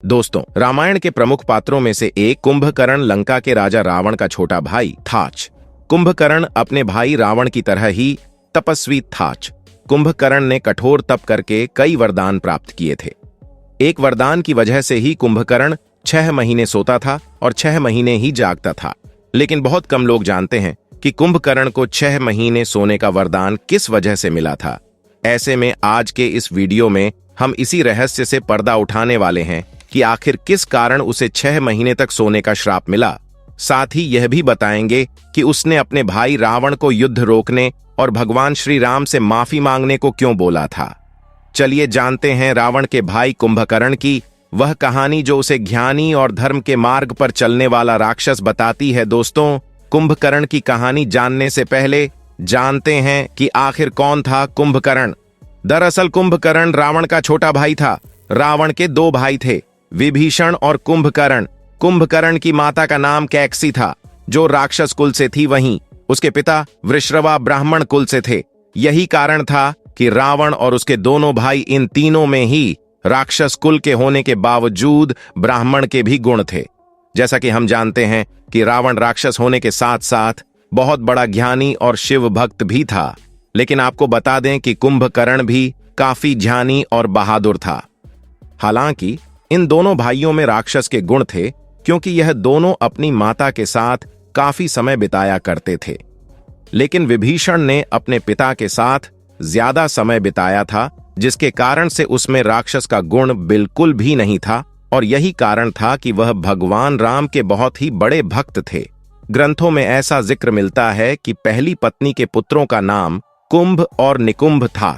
दोस्तों, रामायण के प्रमुख पात्रों में से एक कुंभकर्ण लंका के राजा रावण का छोटा भाई थाच। कुंभकर्ण अपने भाई रावण की तरह ही तपस्वी थाच। कुंभकर्ण ने कठोर तप करके कई वरदान प्राप्त किए थे। एक वरदान की वजह से ही कुंभकर्ण 6 महीने सोता था और 6 महीने ही जागता था। लेकिन बहुत कम लोग जानते हैं कि कुंभकर्ण को 6 महीने सोने का वरदान किस वजह से मिला था। ऐसे में आज के इस वीडियो में हम इसी रहस्य से पर्दा उठाने वाले हैं कि आखिर किस कारण उसे 6 महीने तक सोने का श्राप मिला। साथ ही यह भी बताएंगे कि उसने अपने भाई रावण को युद्ध रोकने और भगवान श्री राम से माफी मांगने को क्यों बोला था। चलिए जानते हैं रावण के भाई कुंभकर्ण की वह कहानी जो उसे ज्ञानी और धर्म के मार्ग पर चलने वाला राक्षस बताती है। दोस्तों, कुंभकर्ण की कहानी जानने से पहले जानते हैं कि आखिर कौन था कुंभकर्ण। दरअसल कुंभकर्ण रावण का छोटा भाई था। रावण के 2 भाई थे, विभीषण और कुंभकर्ण। कुंभकर्ण की माता का नाम कैकसी था, जो राक्षस कुल से थी। वहीं उसके पिता वृषरवा ब्राह्मण कुल से थे। यही कारण था कि रावण और उसके दोनों भाई इन तीनों में ही राक्षस कुल के होने के बावजूद ब्राह्मण के भी गुण थे। जैसा कि हम जानते हैं कि रावण राक्षस होने के साथ साथ बहुत बड़ा ज्ञानी और शिव भक्त भी था। लेकिन आपको बता दें कि कुंभकर्ण भी काफी ज्ञानी और बहादुर था। हालांकि इन दोनों भाइयों में राक्षस के गुण थे, क्योंकि यह दोनों अपनी माता के साथ काफी समय बिताया करते थे। लेकिन विभीषण ने अपने पिता के साथ ज्यादा समय बिताया था, जिसके कारण से उसमें राक्षस का गुण बिल्कुल भी नहीं था। और यही कारण था कि वह भगवान राम के बहुत ही बड़े भक्त थे। ग्रंथों में ऐसा जिक्र मिलता है कि पहली पत्नी के पुत्रों का नाम कुंभ और निकुंभ था।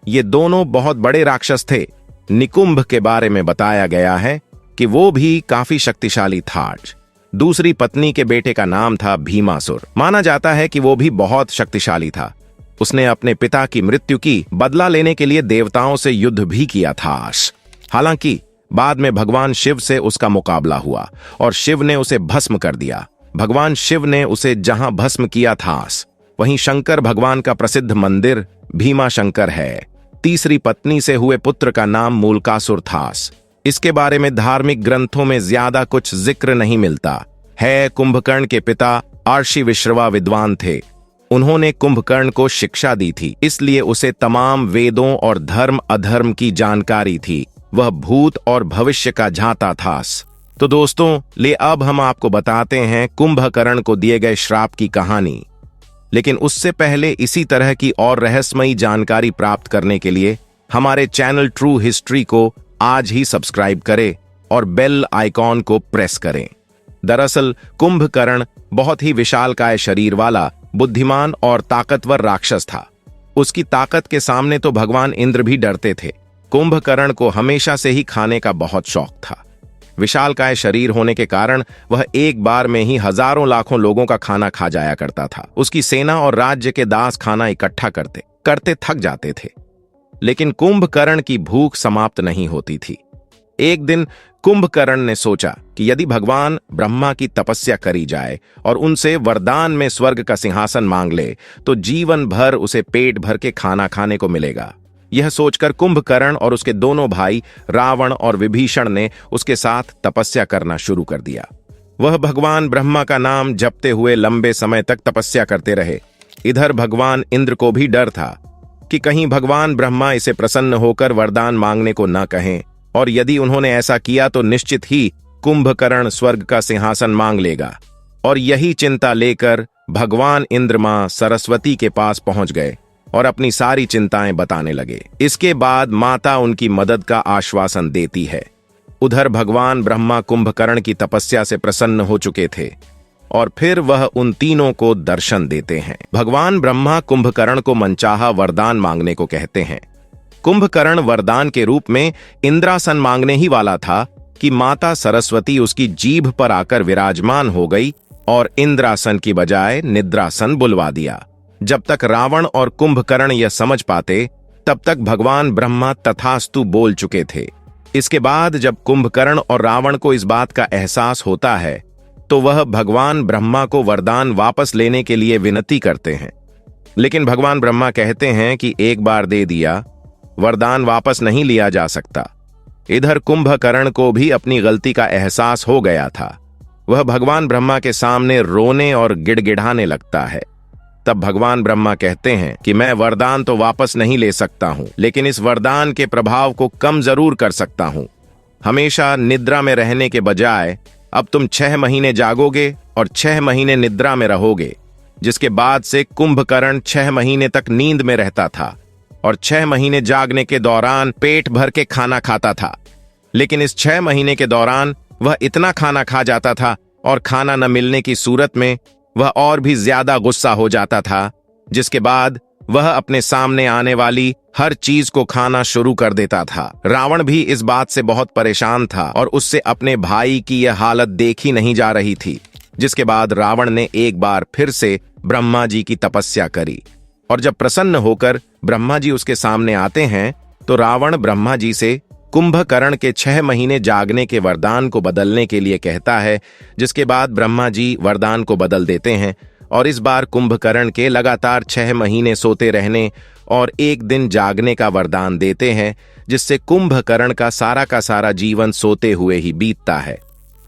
ये दोनों बहुत बड़े राक्षस थे। निकुंभ के बारे में बताया गया है कि वो भी काफी शक्तिशाली था। दूसरी पत्नी के बेटे का नाम था भीमासुर। माना जाता है कि वो भी बहुत शक्तिशाली था। उसने अपने पिता की मृत्यु की बदला लेने के लिए देवताओं से युद्ध भी किया था। हालांकि बाद में भगवान शिव से उसका मुकाबला हुआ और शिव ने उसे भस्म कर दिया। भगवान शिव ने उसे जहां भस्म किया था, वहीं शंकर भगवान का प्रसिद्ध मंदिर भीमा शंकर है। तीसरी पत्नी से हुए पुत्र का नाम मूलकासुर था। इसके बारे में धार्मिक ग्रंथों में ज्यादा कुछ जिक्र नहीं मिलता है। कुंभकर्ण के पिता अर्षि विश्रवा विद्वान थे। उन्होंने कुंभकर्ण को शिक्षा दी थी, इसलिए उसे तमाम वेदों और धर्म अधर्म की जानकारी थी। वह भूत और भविष्य का जानता था। तो दोस्तों, अब हम आपको बताते हैं कुंभकर्ण को दिए गए श्राप की कहानी। लेकिन उससे पहले इसी तरह की और रहस्यमयी जानकारी प्राप्त करने के लिए हमारे चैनल ट्रू हिस्ट्री को आज ही सब्सक्राइब करें और बेल आइकॉन को प्रेस करें। दरअसल कुंभकर्ण बहुत ही विशालकाय शरीर वाला, बुद्धिमान और ताकतवर राक्षस था। उसकी ताकत के सामने तो भगवान इंद्र भी डरते थे। कुंभकर्ण को हमेशा से ही खाने का बहुत शौक था। विशालकाय शरीर होने के कारण वह एक बार में ही हजारों लाखों लोगों का खाना खा जाया करता था। उसकी सेना और राज्य के दास खाना इकट्ठा करते करते थक जाते थे। लेकिन कुंभकर्ण की भूख समाप्त नहीं होती थी। एक दिन कुंभकर्ण ने सोचा कि यदि भगवान ब्रह्मा की तपस्या करी जाए और उनसे वरदान में स्वर्ग का सिंहासन मांग ले, तो जीवन भर उसे पेट भर के खाना खाने को मिलेगा। यह सोचकर कुंभकर्ण और उसके दोनों भाई रावण और विभीषण ने उसके साथ तपस्या करना शुरू कर दिया। वह भगवान ब्रह्मा का नाम जपते हुए लंबे समय तक तपस्या करते रहे। इधर भगवान इंद्र को भी डर था कि कहीं भगवान ब्रह्मा इसे प्रसन्न होकर वरदान मांगने को न कहें, और यदि उन्होंने ऐसा किया तो निश्चित ही कुंभकर्ण स्वर्ग का सिंहासन मांग लेगा। और यही चिंता लेकर भगवान इंद्र मां सरस्वती के पास पहुंच गए और अपनी सारी चिंताएं बताने लगे। इसके बाद माता उनकी मदद का आश्वासन देती है। उधर भगवान ब्रह्मा कुंभकर्ण की तपस्या से प्रसन्न हो चुके थे और फिर वह उन तीनों को दर्शन देते हैं। भगवान ब्रह्मा कुंभकर्ण को मनचाहा वरदान मांगने को कहते हैं। कुंभकर्ण वरदान के रूप में इंद्रासन मांगने ही वाला था कि माता सरस्वती उसकी जीभ पर आकर विराजमान हो गई और इंद्रासन की बजाय निद्रासन बुलवा दिया। जब तक रावण और कुंभकर्ण यह समझ पाते, तब तक भगवान ब्रह्मा तथास्तु बोल चुके थे। इसके बाद जब कुंभकर्ण और रावण को इस बात का एहसास होता है, तो वह भगवान ब्रह्मा को वरदान वापस लेने के लिए विनती करते हैं। लेकिन भगवान ब्रह्मा कहते हैं कि एक बार दे दिया, वरदान वापस नहीं लिया जा सकता। इधर कुंभकर्ण को भी अपनी गलती का एहसास हो गया था। वह भगवान ब्रह्मा के सामने रोने और गिड़गिड़ाने लगता है। तब भगवान ब्रह्मा कहते हैं कि मैं वरदान तो वापस नहीं ले सकता हूं, लेकिन इस वरदान के प्रभाव को कम जरूर कर सकता हूं। हमेशा निद्रा में रहने के बजाय अब तुम 6 महीने जागोगे और 6 महीने निद्रा में रहोगे। जिसके बाद से कुंभकर्ण 6 महीने तक नींद में रहता था और 6 महीने जागने के दौरान पेट भर के खाना खाता था। लेकिन इस 6 महीने के दौरान वह इतना खाना खा जाता था और खाना न मिलने की सूरत में वह और भी ज्यादा गुस्सा हो जाता था, जिसके बाद वह अपने सामने आने वाली हर चीज को खाना शुरू कर देता था। रावण भी इस बात से बहुत परेशान था और उससे अपने भाई की यह हालत देखी नहीं जा रही थी। जिसके बाद रावण ने एक बार फिर से ब्रह्मा जी की तपस्या करी और जब प्रसन्न होकर ब्रह्मा जी उसके सामने आते हैं तो रावण ब्रह्मा जी से कुंभकर्ण के 6 महीने जागने के वरदान को बदलने के लिए कहता है। जिसके बाद ब्रह्मा जी वरदान को बदल देते हैं और इस बार कुंभकर्ण के लगातार 6 महीने सोते रहने और 1 दिन जागने का वरदान देते हैं, जिससे कुंभकर्ण का सारा जीवन सोते हुए ही बीतता है।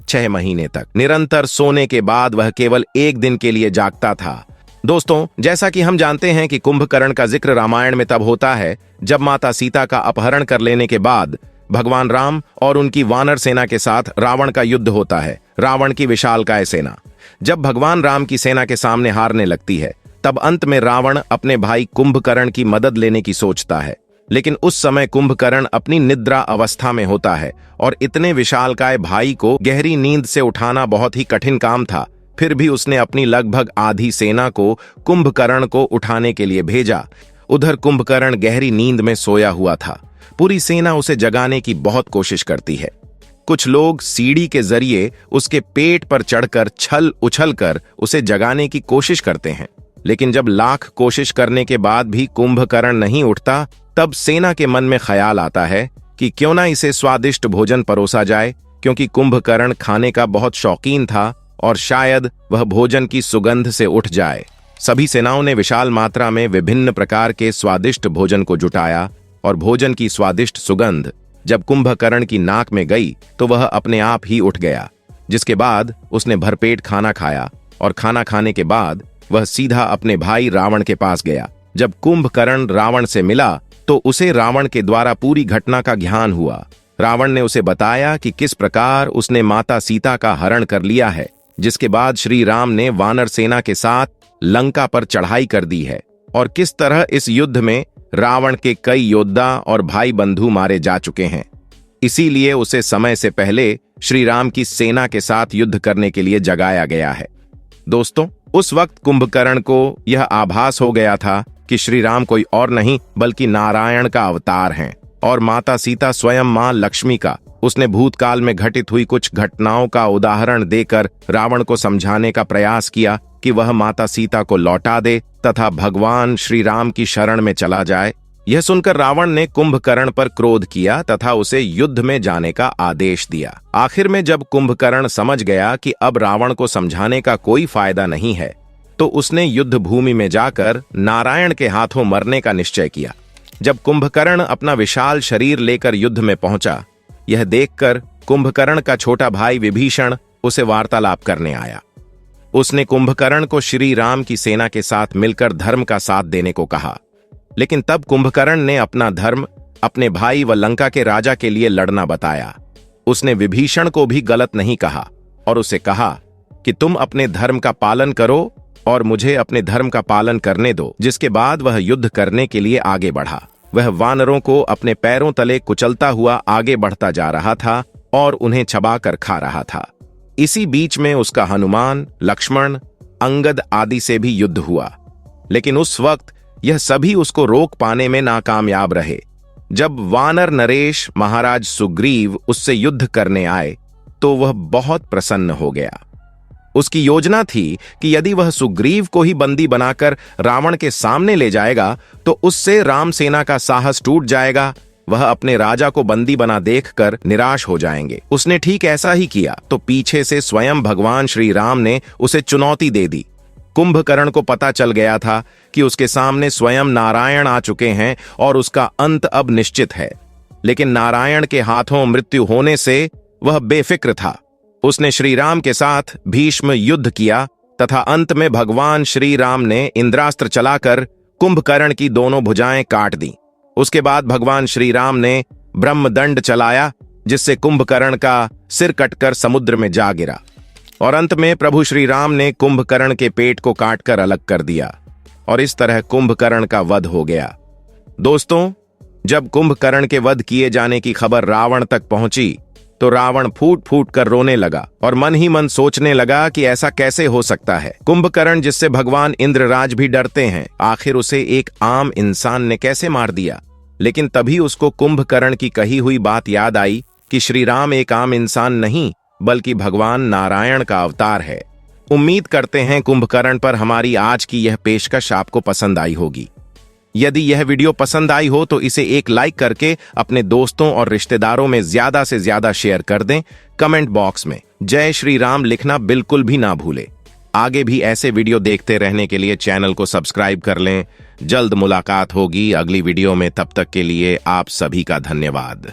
6 महीने तक निरंतर सोने के बाद वह केवल 1 दिन के लिए जागता था। दोस्तों, जैसा कि हम जानते हैं कि कुंभकर्ण का जिक्र रामायण में तब होता है जब माता सीता का अपहरण कर लेने के बाद भगवान राम और उनकी वानर सेना के साथ रावण का युद्ध होता है। रावण की विशालकाय सेना जब भगवान राम की सेना के सामने हारने लगती है, तब अंत में रावण अपने भाई कुंभकर्ण की मदद लेने की सोचता है। लेकिन उस समय कुंभकर्ण अपनी निद्रा अवस्था में होता है और इतने विशालकाय भाई को गहरी नींद से उठाना बहुत ही कठिन काम था। फिर भी उसने अपनी लगभग आधी सेना को कुंभकर्ण को उठाने के लिए भेजा। उधर कुंभकर्ण गहरी नींद में सोया हुआ था। पूरी सेना उसे जगाने की बहुत कोशिश करती है। कुछ लोग सीढ़ी के जरिए उसके पेट पर चढ़कर छल उछल कर उसे जगाने की कोशिश करते हैं। लेकिन जब लाख कोशिश करने के बाद भी कुंभकर्ण नहीं उठता, तब सेना के मन में ख्याल आता है कि क्यों ना इसे स्वादिष्ट भोजन परोसा जाए, क्योंकि कुंभकर्ण खाने का बहुत शौकीन था और शायद वह भोजन की सुगंध से उठ जाए। सभी सेनाओं ने विशाल मात्रा में विभिन्न प्रकार के स्वादिष्ट भोजन को जुटाया और भोजन की स्वादिष्ट सुगंध जब कुंभकर्ण की नाक में गई तो वह अपने आप ही उठ गया। जिसके बाद उसने भरपेट खाना खाया और खाना खाने के बाद वह सीधा अपने भाई रावण के पास गया। जब कुंभकर्ण रावण से मिला तो उसे रावण के द्वारा पूरी घटना का ज्ञान हुआ। रावण ने उसे बताया कि किस प्रकार उसने माता सीता का हरण कर लिया है। जिसके बाद श्री राम ने वानर सेना के साथ लंका पर चढ़ाई कर दी है और किस तरह इस युद्ध में रावण के कई योद्धा और भाई बंधु मारे जा चुके हैं। इसीलिए उसे समय से पहले श्री राम की सेना के साथ युद्ध करने के लिए जगाया गया है। दोस्तों, उस वक्त कुंभकर्ण को यह आभास हो गया था कि श्री राम कोई और नहीं बल्कि नारायण का अवतार हैं और माता सीता स्वयं मां लक्ष्मी का। उसने भूतकाल में घटित हुई कुछ घटनाओं का उदाहरण देकर रावण को समझाने का प्रयास किया कि वह माता सीता को लौटा दे तथा भगवान श्री राम की शरण में चला जाए। यह सुनकर रावण ने कुंभकर्ण पर क्रोध किया तथा उसे युद्ध में जाने का आदेश दिया। आखिर में जब कुंभकर्ण समझ गया कि अब रावण को समझाने का कोई फायदा नहीं है, तो उसने युद्ध भूमि में जाकर नारायण के हाथों मरने का निश्चय किया। जब कुंभकर्ण अपना विशाल शरीर लेकर युद्ध में पहुंचा, यह देखकर कुंभकर्ण का छोटा भाई विभीषण उसे वार्तालाप करने आया। उसने कुंभकर्ण को श्री राम की सेना के साथ मिलकर धर्म का साथ देने को कहा। लेकिन तब कुंभकर्ण ने अपना धर्म अपने भाई व लंका के राजा के लिए लड़ना बताया। उसने विभीषण को भी गलत नहीं कहा और उसे कहा कि तुम अपने धर्म का पालन करो और मुझे अपने धर्म का पालन करने दो। जिसके बाद वह युद्ध करने के लिए आगे बढ़ा। वह वानरों को अपने पैरों तले कुचलता हुआ आगे बढ़ता जा रहा था और उन्हें चबाकर खा रहा था। इसी बीच में उसका हनुमान, लक्ष्मण, अंगद आदि से भी युद्ध हुआ। लेकिन उस वक्त यह सभी उसको रोक पाने में नाकामयाब रहे। जब वानर नरेश महाराज सुग्रीव उससे युद्ध करने आए तो वह बहुत प्रसन्न हो गया। उसकी योजना थी कि यदि वह सुग्रीव को ही बंदी बनाकर रावण के सामने ले जाएगा तो उससे राम सेना का साहस टूट जाएगा। वह अपने राजा को बंदी बना देखकर निराश हो जाएंगे। उसने ठीक ऐसा ही किया तो पीछे से स्वयं भगवान श्री राम ने उसे चुनौती दे दी। कुंभकर्ण को पता चल गया था कि उसके सामने स्वयं नारायण आ चुके हैं और उसका अंत अब निश्चित है। लेकिन नारायण के हाथों मृत्यु होने से वह बेफिक्र था। उसने श्री राम के साथ भीष्म युद्ध किया तथा अंत में भगवान श्री राम ने इंद्रास्त्र चलाकर कुंभकर्ण की दोनों भुजाएं काट दी। उसके बाद भगवान श्री राम ने ब्रह्मदंड चलाया, जिससे कुंभकर्ण का सिर कटकर समुद्र में जा गिरा और अंत में प्रभु श्री राम ने कुंभकर्ण के पेट को काटकर अलग कर दिया और इस तरह कुंभकर्ण का वध हो गया। दोस्तों, जब कुंभकर्ण के वध किए जाने की खबर रावण तक पहुंची तो रावण फूट फूट कर रोने लगा और मन ही मन सोचने लगा कि ऐसा कैसे हो सकता है। कुंभकर्ण, जिससे भगवान इंद्रराज भी डरते हैं, आखिर उसे एक आम इंसान ने कैसे मार दिया। लेकिन तभी उसको कुंभकर्ण की कही हुई बात याद आई कि श्री राम एक आम इंसान नहीं बल्कि भगवान नारायण का अवतार है। उम्मीद करते हैं कुंभकर्ण पर हमारी आज की यह पेशकश आपको पसंद आई होगी। यदि यह वीडियो पसंद आई हो तो इसे एक लाइक करके अपने दोस्तों और रिश्तेदारों में ज्यादा से ज्यादा शेयर कर दें। कमेंट बॉक्स में जय श्री राम लिखना बिल्कुल भी ना भूलें। आगे भी ऐसे वीडियो देखते रहने के लिए चैनल को सब्सक्राइब कर लें। जल्द मुलाकात होगी अगली वीडियो में, तब तक के लिए आप सभी का धन्यवाद।